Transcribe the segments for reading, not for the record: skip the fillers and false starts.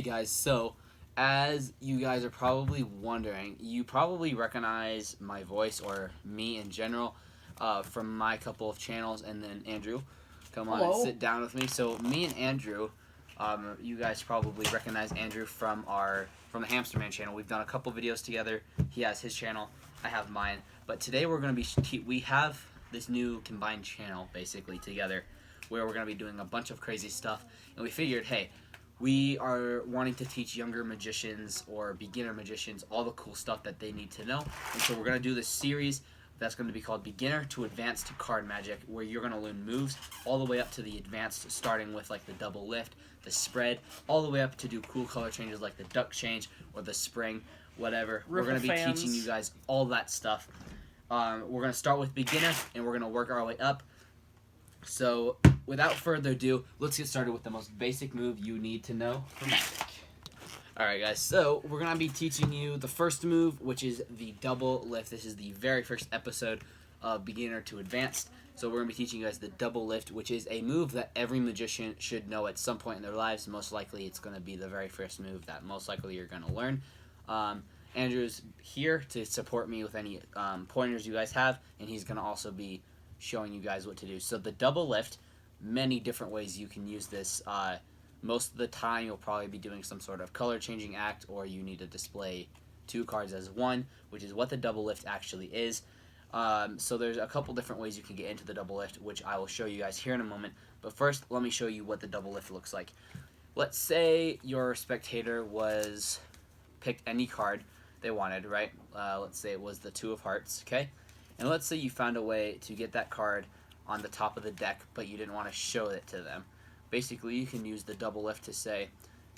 guys, so as you guys are probably wondering, you probably recognize my voice or me in general from my couple of channels, and then Andrew, come on and sit down with me. So me and Andrew, you guys probably recognize Andrew from the Hamsterman channel. We've done a couple videos together. He has his channel, I have mine. But today we're going to we have this new combined channel basically together, where we're going to be doing a bunch of crazy stuff, and we figured, hey, we are wanting to teach younger magicians or beginner magicians all the cool stuff that they need to know. And so we're going to do this series that's going to be called Beginner to Advanced Card Magic, where you're going to learn moves all the way up to the advanced, starting with like the double lift, the spread, all the way up to do cool color changes like the duck change or the spring, whatever. We're going to be teaching you guys all that stuff. We're going to start with beginner, and we're going to work our way up. So, without further ado, let's get started with the most basic move you need to know for magic. Alright guys, so we're going to be teaching you the first move, which is the double lift. This is the very first episode of Beginner to Advanced. So we're going to be teaching you guys the double lift, which is a move that every magician should know at some point in their lives. Most likely it's going to be the very first move that most likely you're going to learn. Andrew's here to support me with any pointers you guys have, and he's going to also be showing you guys what to do. So the double lift, many different ways you can use this. Most of the time you'll probably be doing some sort of color changing act, or you need to display two cards as one, which is what the double lift actually is. So there's a couple different ways you can get into the double lift, which I will show you guys here in a moment. But first, let me show you what the double lift looks like. Let's say your spectator picked any card they wanted, right? Let's say it was the Two of Hearts, okay? And let's say you found a way to get that card on the top of the deck, but you didn't want to show it to them. Basically, you can use the double lift to say,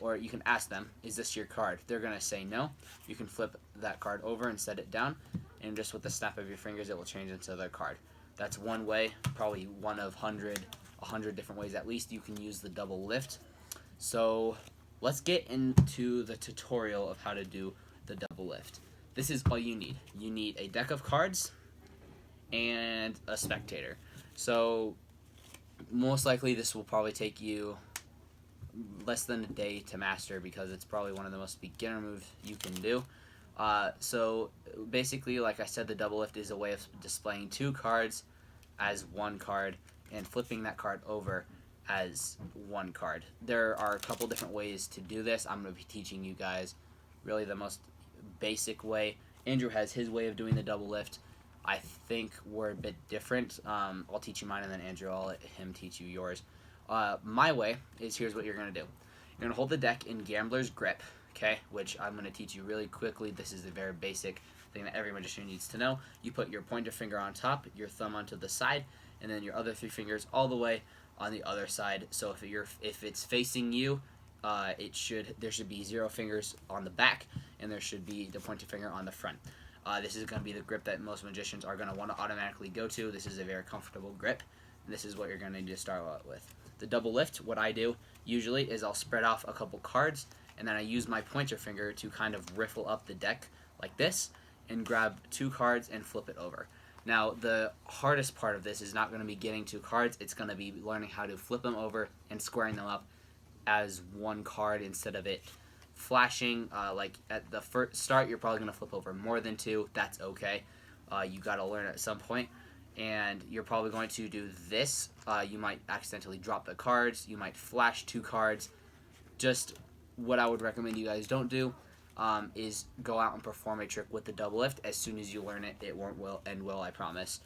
or you can ask them, is this your card? They're going to say no. You can flip that card over and set it down, and just with the snap of your fingers, it will change into their card. That's one way, probably one of 100 different ways at least you can use the double lift. So let's get into the tutorial of how to do the double lift. This is all you need. You need a deck of cards and a spectator. So most likely this will probably take you less than a day to master, because it's probably one of the most beginner moves you can do. So basically, like I said, the double lift is a way of displaying two cards as one card and flipping that card over as one card. There are a couple different ways to do this. I'm going to be teaching you guys really the most basic way. Andrew has his way of doing the double lift. I think we're a bit different. I'll teach you mine, and then Andrew, I'll let him teach you yours. My way is, here's what you're going to do. You're going to hold the deck in Gambler's Grip, okay, which I'm going to teach you really quickly. This is a very basic thing that every magician needs to know. You put your pointer finger on top, your thumb onto the side, and then your other three fingers all the way on the other side. So if it's facing you, there should be 0 fingers on the back, and there should be the pointer finger on the front. This is going to be the grip that most magicians are going to want to automatically go to. This is a very comfortable grip, and this is what you're going to need to start out with. The double lift, what I do usually is I'll spread off a couple cards, and then I use my pointer finger to kind of riffle up the deck like this and grab 2 cards and flip it over. Now, the hardest part of this is not going to be getting 2 cards. It's going to be learning how to flip them over and squaring them up as one card instead of it flashing. Like at the first start, you're probably going to flip over more than 2. That's okay. You got to learn at some point. And you're probably going to do this. You might accidentally drop the cards. You might flash 2 cards. Just what I would recommend you guys don't do is go out and perform a trick with the double lift. As soon as you learn it, it won't end well, I promise.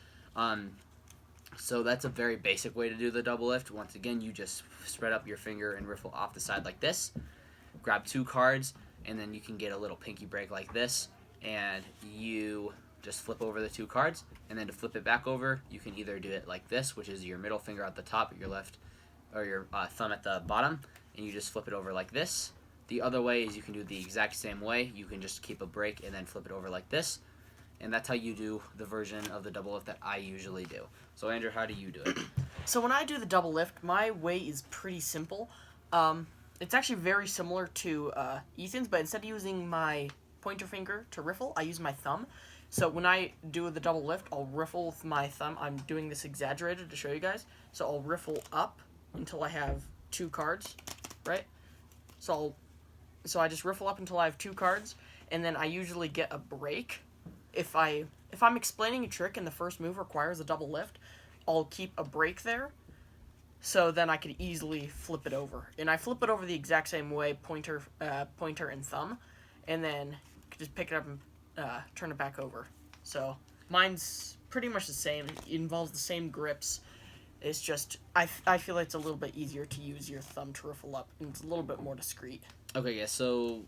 So that's a very basic way to do the double lift. Once again, you just spread up your finger and riffle off the side like this. Grab 2 cards, and then you can get a little pinky break like this, and you just flip over the 2 cards. And then to flip it back over, you can either do it like this, which is your middle finger at the top, your left, or your thumb at the bottom, and you just flip it over like this. The other way is you can do the exact same way. You can just keep a break and then flip it over like this. And that's how you do the version of the double lift that I usually do. So Andrew, how do you do it? So when I do the double lift, my way is pretty simple. It's actually very similar to Ethan's, but instead of using my pointer finger to riffle, I use my thumb. So when I do the double lift, I'll riffle with my thumb. I'm doing this exaggerated to show you guys. So I'll riffle up until I have 2 cards, right? So I'll So I just riffle up until I have 2 cards, and then I usually get a break. If I'm explaining a trick and the first move requires a double lift, I'll keep a break there. So then I could easily flip it over, and I flip it over the exact same way, pointer and thumb, and then just pick it up and turn it back over. So mine's pretty much the same. It involves the same grips. It's just I feel like it's a little bit easier to use your thumb to riffle up, and it's a little bit more discreet. Okay, guys. So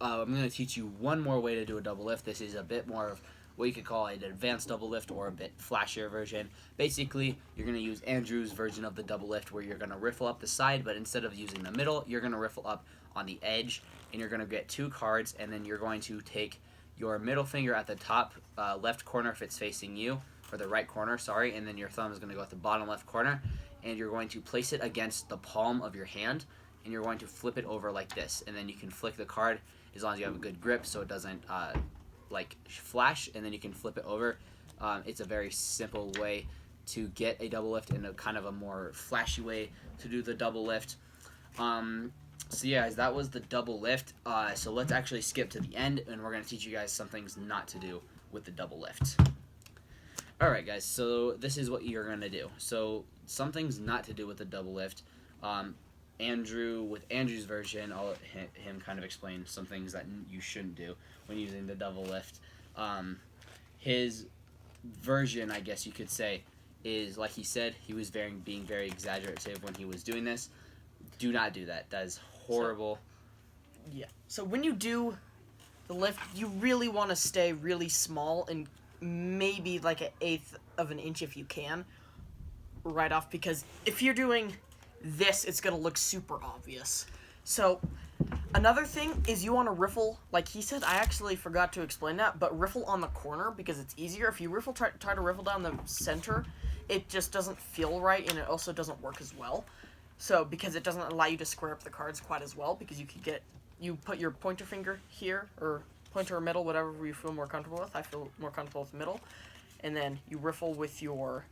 I'm going to teach you one more way to do a double lift. This is a bit more of what you could call an advanced double lift or a bit flashier version. Basically, you're going to use Andrew's version of the double lift where you're going to riffle up the side, but instead of using the middle, you're going to riffle up on the edge, and you're going to get 2 cards, and then you're going to take your middle finger at the top left corner if it's facing you, or the right corner, sorry, and then your thumb is going to go at the bottom left corner, and you're going to place it against the palm of your hand, and you're going to flip it over like this, and then you can flick the card as long as you have a good grip so it doesn't like flash, and then you can flip it over. It's a very simple way to get a double lift and a kind of a more flashy way to do the double lift. So yeah, guys, that was the double lift. So let's actually skip to the end, and we're going to teach you guys some things not to do with the double lift. Alright guys, so this is what you're going to do. So some things not to do with the double lift. With Andrew's version, I'll let him kind of explain some things that you shouldn't do when using the double lift. His version, I guess you could say, is, like he said, he was being very exaggerative when he was doing this. Do not do that. That is horrible. So when you do the lift, you really want to stay really small and maybe like 1/8 of an inch if you can right off, because if you're doing this, it's going to look super obvious. So another thing is you want to riffle, like he said. I actually forgot to explain that, but riffle on the corner because it's easier. If you try to riffle down the center, it just doesn't feel right, and it also doesn't work as well. So because it doesn't allow you to square up the cards quite as well, because you put your pointer finger here, or pointer or middle, whatever you feel more comfortable with. I feel more comfortable with middle, and then you riffle with your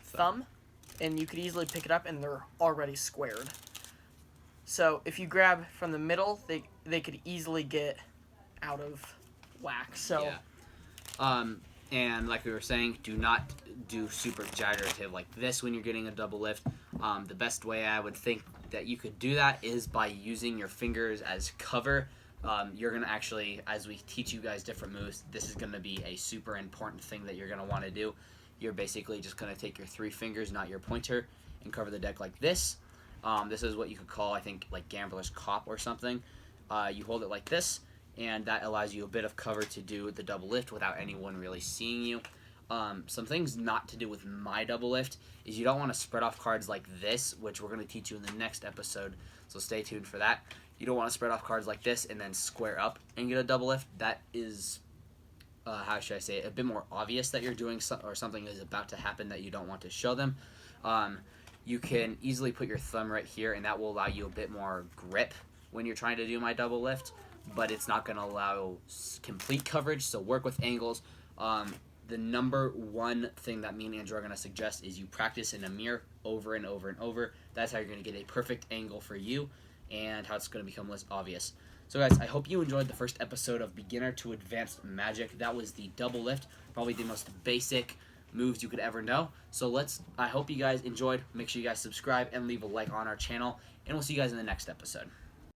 thumb, and you could easily pick it up, and they're already squared. So if you grab from the middle, they could easily get out of whack. So yeah. And like we were saying, do not do super exaggerative like this when you're getting a double lift. The best way I would think that you could do that is by using your fingers as cover. You're going to actually, as we teach you guys different moves, this is going to be a super important thing that you're going to want to do. You're basically just going to take your 3 fingers, not your pointer, and cover the deck like this. This is what you could call, I think, like Gambler's Cop or something. You hold it like this, and that allows you a bit of cover to do the double lift without anyone really seeing you. Some things not to do with my double lift is you don't want to spread off cards like this, which we're going to teach you in the next episode, so stay tuned for that. You don't want to spread off cards like this and then square up and get a double lift. That is, how should I say it, a bit more obvious that you're doing or something is about to happen that you don't want to show them. You can easily put your thumb right here, and that will allow you a bit more grip when you're trying to do my double lift, but it's not going to allow complete coverage, so work with angles. The number one thing that me and Andrew are going to suggest is you practice in a mirror over and over and over. That's how you're going to get a perfect angle for you and how it's going to become less obvious. So guys, I hope you enjoyed the first episode of Beginner to Advanced Magic. That was the double lift, probably the most basic moves you could ever know. So I hope you guys enjoyed. Make sure you guys subscribe and leave a like on our channel, and we'll see you guys in the next episode.